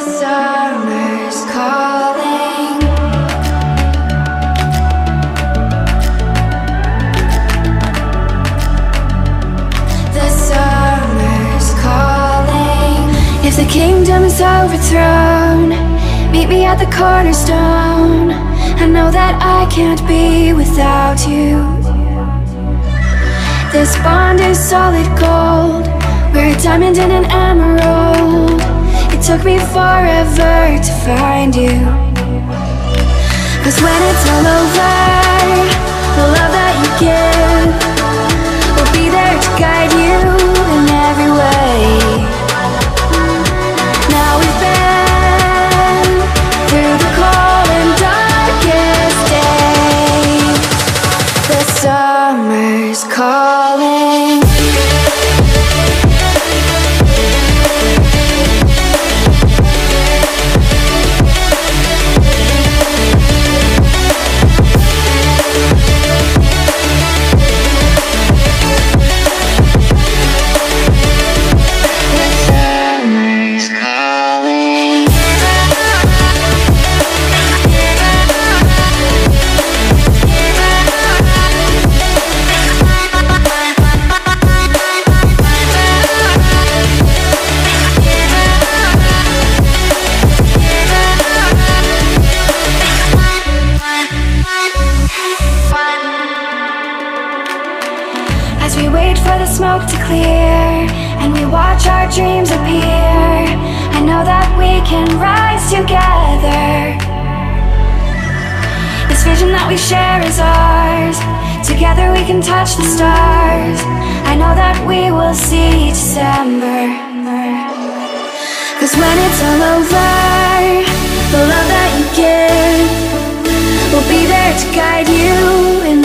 summer's calling. The summer's calling. If the kingdom is overthrown, meet me at the cornerstone. I know that I can't be without you. This bond is solid gold. We're a diamond and an emerald. It took me forever to find you. 'Cause when it's all over, the love that you give will be there to guide you in every way. Now we've been through the cold and darkest days. The summer's calling. As we wait for the smoke to clear and we watch our dreams appear, I know that we can rise together. This vision that we share is ours. Together we can touch the stars. I know that we will see December. 'Cause when it's all over, the love that you give will be there to guide you in